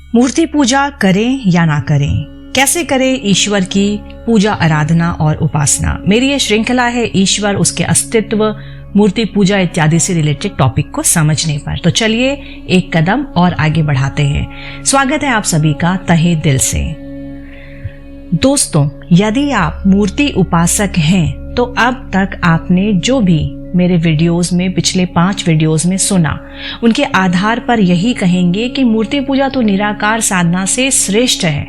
मूर्ति पूजा करें या ना करें, कैसे करें ईश्वर की पूजा, आराधना और उपासना। मेरी ये श्रृंखला है ईश्वर, उसके अस्तित्व, मूर्ति पूजा इत्यादि से रिलेटेड टॉपिक को समझने पर। तो चलिए एक कदम और आगे बढ़ाते हैं। स्वागत है आप सभी का तहे दिल से। दोस्तों, यदि आप मूर्ति उपासक हैं तो अब तक आपने जो भी मेरे वीडियोस में, पिछले 5 वीडियोस में सुना, उनके आधार पर यही कहेंगे कि मूर्ति पूजा तो निराकार साधना से श्रेष्ठ है,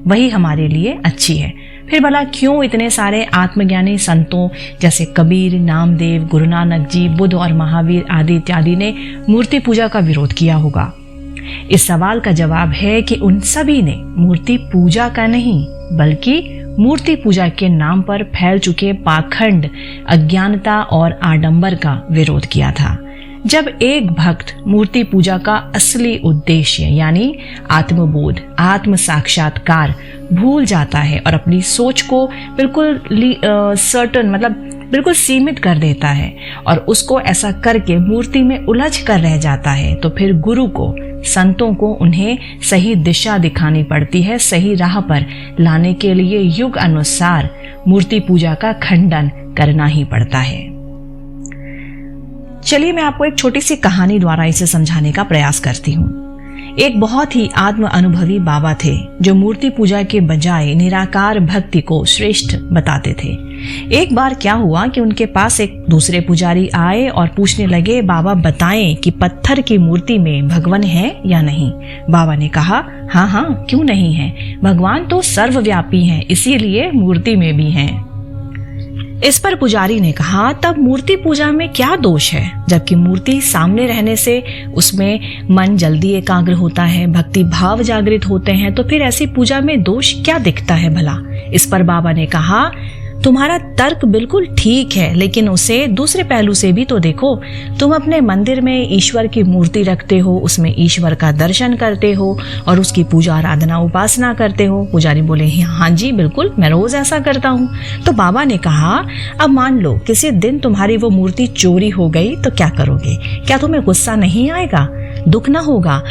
वही हमारे लिए अच्छी है। फिर भला क्यों इतने सारे आत्मज्ञानी संतों जैसे कबीर, नामदेव, गुरु नानक जी, बुद्ध और महावीर आदि इत्यादि ने मूर्ति पूजा का विरोध किया होगा? इस सवाल का जवाब है कि उन सभी ने मूर्ति पूजा का नहीं, बल्कि मूर्ति पूजा के नाम पर फैल चुके पाखंड, अज्ञानता और आडंबर का विरोध किया था। जब एक भक्त मूर्ति पूजा का असली उद्देश्य यानी आत्मबोध, आत्म साक्षात्कार भूल जाता है और अपनी सोच को बिल्कुल बिल्कुल सीमित कर देता है और उसको ऐसा करके मूर्ति में उलझ कर रह जाता है, तो फिर गुरु को, संतों को उन्हें सही दिशा दिखानी पड़ती है। सही राह पर लाने के लिए युग अनुसार मूर्ति पूजा का खंडन करना ही पड़ता है। चलिए मैं आपको एक छोटी सी कहानी द्वारा इसे समझाने का प्रयास करती हूँ। एक बहुत ही आत्म अनुभवी बाबा थे जो मूर्ति पूजा के बजाय निराकार भक्ति को श्रेष्ठ बताते थे। एक बार क्या हुआ कि उनके पास एक दूसरे पुजारी आए और पूछने लगे, बाबा बताएं कि पत्थर की मूर्ति में भगवान है या नहीं। बाबा ने कहा, हाँ, क्यों नहीं है, भगवान तो सर्वव्यापी हैं, इसीलिए मूर्ति में भी हैं। इस पर पुजारी ने कहा, तब मूर्ति पूजा में क्या दोष है, जबकि मूर्ति सामने रहने से उसमें मन जल्दी एकाग्र होता है, भक्ति भाव जागृत होते हैं, तो फिर ऐसी पूजा में दोष क्या दिखता है भला? इस पर बाबा ने कहा, तुम्हारा तर्क बिल्कुल ठीक है, लेकिन उसे दूसरे पहलू से भी तो देखो। तुम अपने मंदिर में ईश्वर की मूर्ति रखते हो, उसमें ईश्वर का दर्शन करते हो और उसकी पूजा, आराधना, उपासना करते हो। पुजारी बोले, हाँ जी बिल्कुल, मैं रोज ऐसा करता हूँ। तो बाबा ने कहा, अब मान लो किसी दिन तुम्हारी वो मूर्ति चोरी हो गई तो क्या करोगे? क्या तुम्हें गुस्सा नहीं आएगा, दुख ना होगा?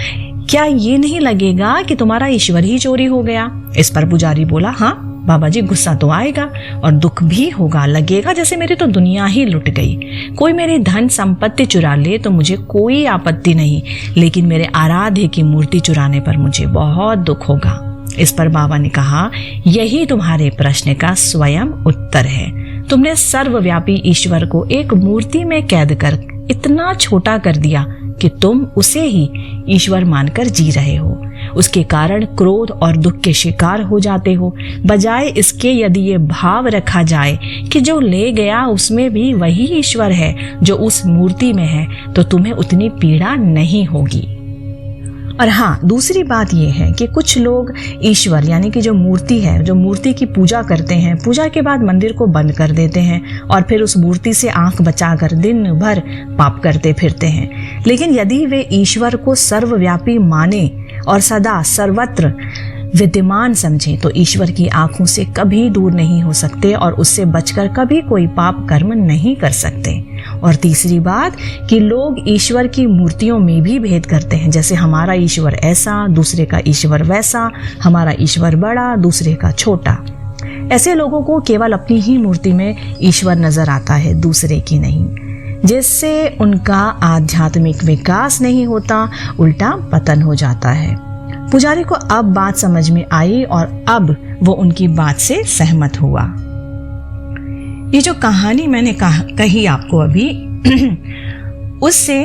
क्या ये नहीं लगेगा कि तुम्हारा ईश्वर ही चोरी हो गया? इस पर पुजारी बोला, हाँ बाबा जी, गुस्सा तो आएगा और दुख भी होगा, लगेगा जैसे मेरी तो दुनिया ही लुट गई। कोई मेरी धन संपत्ति चुरा ले तो मुझे कोई आपत्ति नहीं, लेकिन मेरे आराध्य की मूर्ति चुराने पर मुझे बहुत दुख होगा। इस पर बाबा ने कहा, यही तुम्हारे प्रश्न का स्वयं उत्तर है। तुमने सर्वव्यापी ईश्वर को एक मूर्ति में कैद कर इतना छोटा कर दिया कि तुम उसे ही ईश्वर मानकर जी रहे हो। उसके कारण क्रोध और दुख के शिकार हो जाते हो। बजाय इसके यदि ये भाव रखा जाए कि जो ले गया उसमें भी वही ईश्वर है जो उस मूर्ति में है, तो तुम्हें उतनी पीड़ा नहीं होगी। और हाँ, दूसरी बात यह है कि कुछ लोग ईश्वर यानी कि जो मूर्ति है, जो मूर्ति की पूजा करते हैं, पूजा के बाद मंदिर को बंद कर देते हैं और फिर उस मूर्ति से आंख बचाकर दिन भर पाप करते फिरते हैं। लेकिन यदि वे ईश्वर को सर्वव्यापी माने और सदा सर्वत्र विद्यमान समझे तो ईश्वर की आंखों से कभी दूर नहीं हो सकते और उससे बचकर कभी कोई पाप कर्म नहीं कर सकते। और तीसरी बात कि लोग ईश्वर की मूर्तियों में भी भेद करते हैं, जैसे हमारा ईश्वर ऐसा, दूसरे का ईश्वर वैसा, हमारा ईश्वर बड़ा, दूसरे का छोटा। ऐसे लोगों को केवल अपनी ही मूर्ति में ईश्वर नजर आता है, दूसरे की नहीं, जिससे उनका आध्यात्मिक विकास नहीं होता, उल्टा पतन हो जाता है। पुजारी को अब बात समझ में आई और अब वो उनकी बात से सहमत हुआ। ये जो कहानी मैंने कही आपको अभी उससे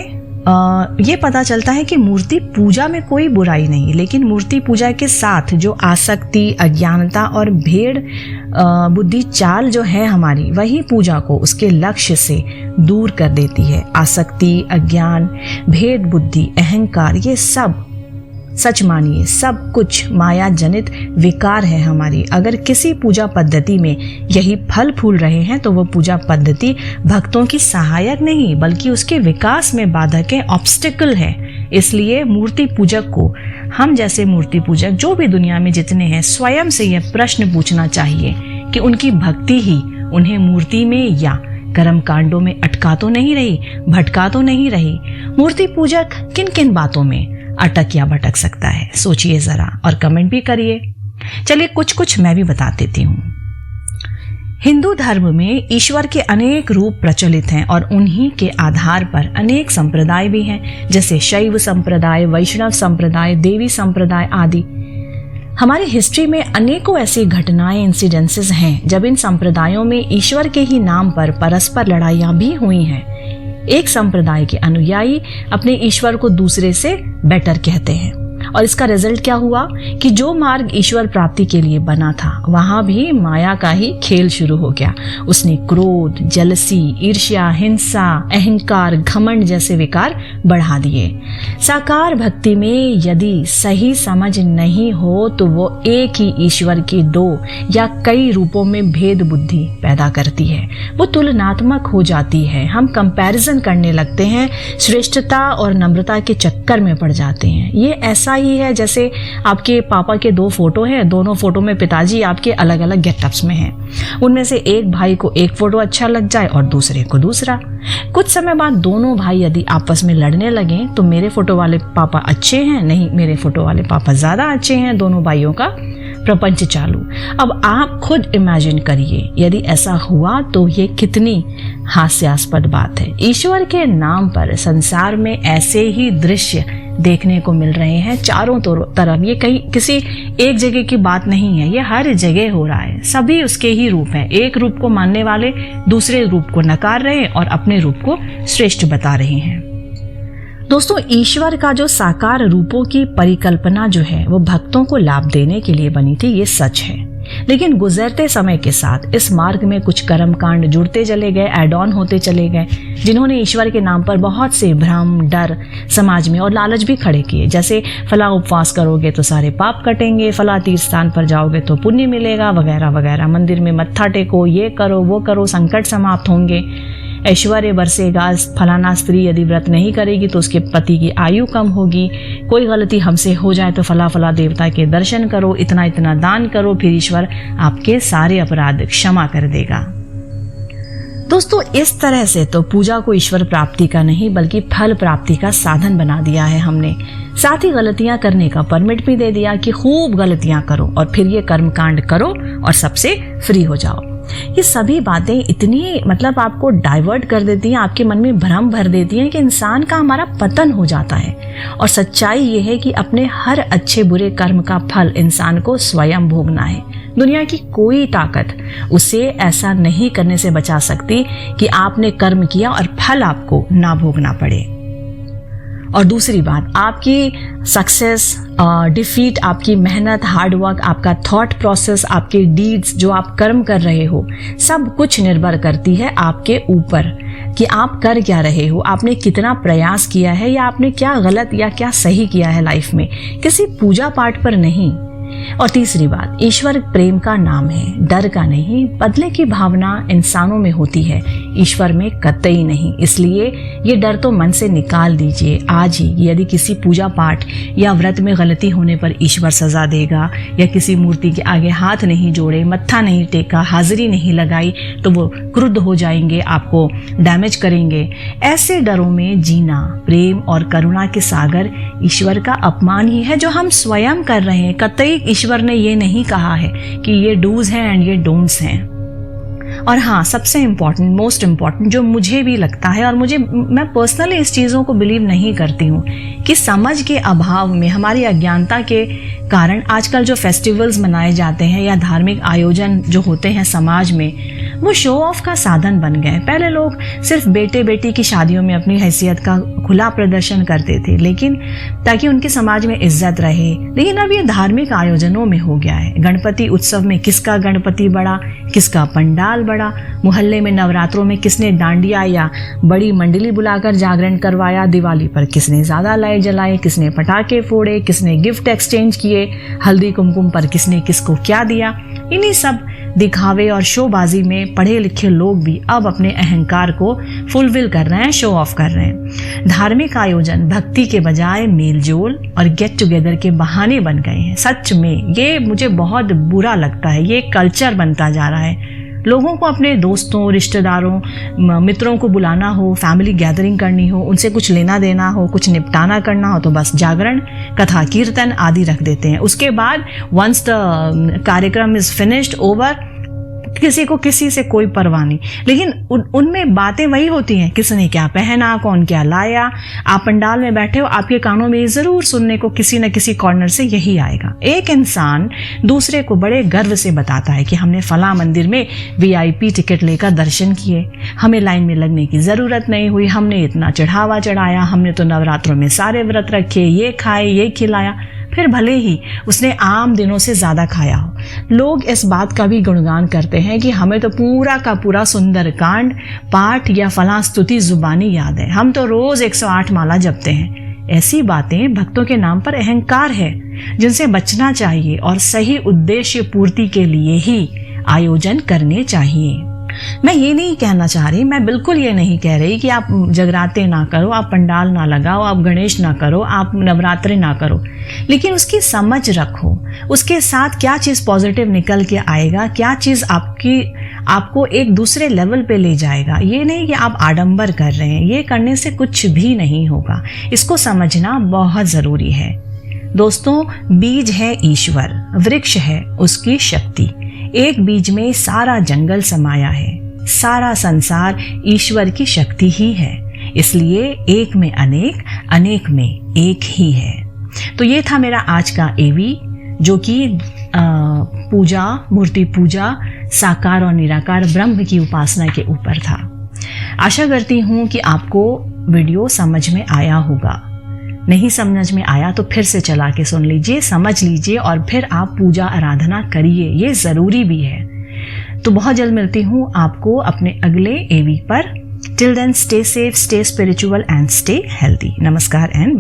ये पता चलता है कि मूर्ति पूजा में कोई बुराई नहीं, लेकिन मूर्ति पूजा के साथ जो आसक्ति, अज्ञानता और भेड़ बुद्धि चाल जो है हमारी, वही पूजा को उसके लक्ष्य से दूर कर देती है। आसक्ति, अज्ञान, भेड़ बुद्धि, अहंकार, ये सब सच मानिए सब कुछ माया जनित विकार है हमारी। अगर किसी पूजा पद्धति में यही फल फूल रहे हैं तो वो पूजा पद्धति भक्तों की सहायक नहीं बल्कि उसके विकास में बाधक है, ऑब्स्टिकल है। इसलिए मूर्ति पूजक को, हम जैसे मूर्ति पूजक जो भी दुनिया में जितने हैं, स्वयं से यह प्रश्न पूछना चाहिए कि उनकी भक्ति ही उन्हें मूर्ति में या कर्म कांडों में अटका तो नहीं रही, भटका तो नहीं रही। मूर्ति पूजक किन किन बातों में अटक या भटक सकता है? सोचिए जरा और कमेंट भी करिए। चलिए कुछ मैं भी बता देती हूँ। हिंदू धर्म में ईश्वर के अनेक रूप प्रचलित हैं और उन्हीं के आधार पर अनेक संप्रदाय भी हैं, जैसे शैव संप्रदाय, वैष्णव संप्रदाय, देवी संप्रदाय आदि। हमारी हिस्ट्री में अनेकों ऐसी घटनाएं, इंसिडेंसेस हैं जब इन संप्रदायों में ईश्वर के ही नाम पर परस्पर लड़ाइयां भी हुई हैं। एक संप्रदाय के अनुयायी अपने ईश्वर को दूसरे से बेटर कहते हैं और इसका रिजल्ट क्या हुआ कि जो मार्ग ईश्वर प्राप्ति के लिए बना था वहां भी माया का ही खेल शुरू हो गया। उसने क्रोध, जलसी, ईर्ष्या, हिंसा, अहंकार, घमंड जैसे विकार बढ़ा दिए। साकार भक्ति में यदि सही समझ नहीं हो तो वो एक ही ईश्वर के दो या कई रूपों में भेद बुद्धि पैदा करती है। वो तुलनात्मक हो जाती है। हम कंपैरिजन करने लगते हैं, श्रेष्ठता और नम्रता के चक्कर में पड़ जाते हैं। ये ऐसा ही है जैसे आपके पापा के दो फोटो हैं, दोनों फोटो में पिताजी आपके अलग अलग गेटअप्स में हैं। उनमें से एक भाई को एक फोटो अच्छा लग जाए और दूसरे को दूसरा। कुछ समय बाद दोनों भाई यदि आपस में लड़ने लगे तो मेरे फोटो वाले पापा अच्छे हैं, नहीं मेरे फोटो वाले पापा ज्यादा अच्छे हैं, दोनों भाइयों का प्रपंच चालू। अब आप खुद इमेजिन करिए यदि ऐसा हुआ तो ये कितनी हास्यास्पद बात है। ईश्वर के नाम पर संसार में ऐसे ही दृश्य देखने को मिल रहे हैं चारों तरफ। ये कहीं किसी एक जगह की बात नहीं है, ये हर जगह हो रहा है। सभी उसके ही रूप हैं। एक रूप को मानने वाले दूसरे रूप को नकार रहे हैं और अपने रूप को श्रेष्ठ बता रहे हैं। दोस्तों, ईश्वर का जो साकार रूपों की परिकल्पना जो है वो भक्तों को लाभ देने के लिए बनी थी, ये सच है। लेकिन गुजरते समय के साथ इस मार्ग में कुछ कर्मकांड जुड़ते चले गए, ऐड ऑन होते चले गए, जिन्होंने ईश्वर के नाम पर बहुत से भ्रम, डर समाज में और लालच भी खड़े किए। जैसे फला उपवास करोगे तो सारे पाप कटेंगे, फला तीर्थ स्थान पर जाओगे तो पुण्य मिलेगा, वगैरह वगैरह। मंदिर में मत्था टेको, ये करो वो करो, संकट समाप्त होंगे, ऐश्वर्य बरसेगा, फलाना स्त्री यदि व्रत नहीं करेगी तो उसके पति की आयु कम होगी, कोई गलती हमसे हो जाए तो फला फला देवता के दर्शन करो, इतना इतना दान करो, फिर ईश्वर आपके सारे अपराध क्षमा कर देगा। दोस्तों, इस तरह से तो पूजा को ईश्वर प्राप्ति का नहीं बल्कि फल प्राप्ति का साधन बना दिया है हमने। साथ ही गलतियां करने का परमिट भी दे दिया कि खूब गलतियां करो और फिर ये कर्मकांड करो और सबसे फ्री हो जाओ। ये सभी बातें इतनी आपको डाइवर्ट कर देती हैं, आपके मन में भ्रम भर देती हैं कि इंसान का हमारा पतन हो जाता है। और सच्चाई ये है कि अपने हर अच्छे बुरे कर्म का फल इंसान को स्वयं भोगना है। दुनिया की कोई ताकत उसे ऐसा नहीं करने से बचा सकती कि आपने कर्म किया और फल आपको ना भोगना पड़े। और दूसरी बात, आपकी सक्सेस, डिफीट, आपकी मेहनत, हार्डवर्क, आपका थॉट प्रोसेस, आपके डीड्स, जो आप कर्म कर रहे हो, सब कुछ निर्भर करती है आपके ऊपर कि आप कर क्या रहे हो, आपने कितना प्रयास किया है या आपने क्या गलत या क्या सही किया है लाइफ में, किसी पूजा पाठ पर नहीं। और तीसरी बात, ईश्वर प्रेम का नाम है, डर का नहीं। बदले की भावना इंसानों में होती है, ईश्वर में कतई नहीं। इसलिए ये डर तो मन से निकाल दीजिए आज ही। यदि किसी पूजा पाठ या व्रत में गलती होने पर ईश्वर सजा देगा या किसी मूर्ति के आगे हाथ नहीं जोड़े, मत्था नहीं टेका, हाजिरी नहीं लगाई तो वो क्रुद्ध हो जाएंगे, आपको डैमेज करेंगे। ऐसे डरों में जीना प्रेम और करुणा के सागर ईश्वर का अपमान ही है जो हम स्वयं कर रहे हैं। कतई ईश्वर ने ये नहीं कहा है कि ये डूज हैं एंड ये डोंट्स हैं। और हाँ, सबसे इम्पॉर्टेंट, मोस्ट इम्पॉर्टेंट जो मुझे भी लगता है और मैं पर्सनली इस चीज़ों को बिलीव नहीं करती हूँ कि समझ के अभाव में, हमारी अज्ञानता के कारण आजकल जो फेस्टिवल्स मनाए जाते हैं या धार्मिक आयोजन जो होते हैं समाज में, वो शो ऑफ का साधन बन गए। पहले लोग सिर्फ बेटे बेटी की शादियों में अपनी हैसियत का खुला प्रदर्शन करते थे, लेकिन ताकि उनके समाज में इज्जत रहे। लेकिन अब ये धार्मिक आयोजनों में हो गया है। गणपति उत्सव में किसका गणपति बड़ा, किसका पंडाल बड़ा, मोहल्ले में नवरात्रों में किसने डांडिया या बड़ी मंडली बुलाकर जागरण करवाया, दिवाली पर किसने ज्यादा लाइट जलाए, किसने पटाखे फोड़े, किसने गिफ्ट एक्सचेंज किए, हल्दी कुमकुम पर किसने किसको क्या दिया। इन्हीं सब दिखावे और शोबाजी में पढ़े लिखे लोग भी अब अपने अहंकार को फुलफिल कर रहे हैं, शो ऑफ कर रहे हैं। धार्मिक आयोजन भक्ति के बजाय मेलजोल और गेट टुगेदर के बहाने बन गए हैं। सच में ये मुझे बहुत बुरा लगता है। ये कल्चर बनता जा रहा है लोगों को अपने दोस्तों, रिश्तेदारों, मित्रों को बुलाना हो, फैमिली गैदरिंग करनी हो, उनसे कुछ लेना देना हो, कुछ निपटाना करना हो तो बस जागरण, कथा, कीर्तन आदि रख देते हैं। उसके बाद वंस द कार्यक्रम इज फिनिश्ड, ओवर, किसी को किसी से कोई परवाह नहीं। लेकिन उनमें बातें वही होती हैं, किसने क्या पहना, कौन क्या लाया। आप पंडाल में बैठे हो, आपके कानों में जरूर सुनने को किसी न किसी कॉर्नर से यही आएगा। एक इंसान दूसरे को बड़े गर्व से बताता है कि हमने फला मंदिर में VIP टिकट लेकर दर्शन किए, हमें लाइन में लगने की जरूरत नहीं हुई, हमने इतना चढ़ावा चढ़ाया, हमने तो नवरात्रों में सारे व्रत रखे, ये खाए, ये खिलाया। फिर भले ही उसने आम दिनों से ज्यादा खाया हो, लोग इस बात का भी गुणगान करते हैं कि हमें तो पूरा का पूरा सुंदरकांड पाठ या फला स्तुति जुबानी याद है, हम तो रोज 108 माला जपते हैं। ऐसी बातें भक्तों के नाम पर अहंकार है, जिनसे बचना चाहिए और सही उद्देश्य पूर्ति के लिए ही आयोजन करने चाहिए। मैं ये नहीं कहना चाह रही, मैं बिल्कुल ये नहीं कह रही कि आप जगराते ना करो, आप पंडाल ना लगाओ, आप गणेश ना करो, आप नवरात्रे ना करो, लेकिन उसकी समझ रखो, उसके साथ क्या चीज़ पॉजिटिव निकल के आएगा, क्या चीज़ आपको एक दूसरे लेवल पे ले जाएगा। ये नहीं कि आप आडंबर कर रहे हैं, ये करने से कुछ भी नहीं होगा। इसको समझना बहुत ज़रूरी है। दोस्तों, बीज है ईश्वर, वृक्ष है उसकी शक्ति। एक बीज में सारा जंगल समाया है, सारा संसार ईश्वर की शक्ति ही है। इसलिए एक में अनेक, अनेक में एक ही है। तो ये था मेरा आज का एवी, जो कि पूजा, मूर्ति पूजा, साकार और निराकार ब्रह्म की उपासना के ऊपर था। आशा करती हूँ कि आपको वीडियो समझ में आया होगा। नहीं समझ में आया तो फिर से चला के सुन लीजिए, समझ लीजिए और फिर आप पूजा आराधना करिए, ये ज़रूरी भी है। तो बहुत जल्द मिलती हूँ आपको अपने अगले एवी पर। Till then, stay safe, stay spiritual and stay healthy. नमस्कार एंड